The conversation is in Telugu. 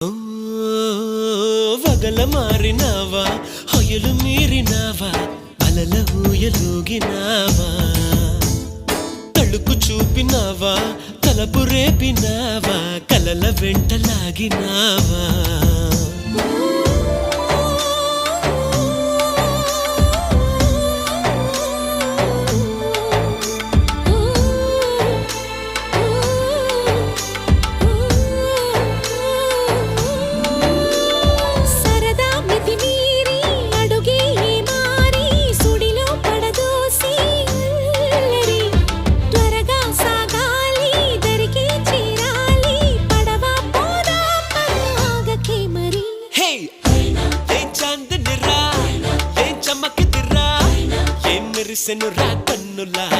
ఓ వగల మారినావా హొయలు మీరినావా అలల ఊయలూగినావా తళుకు చూపినావా తలపు రేపినావా కలల వెంటలాగినావా మెరిసెను రా కన్నులా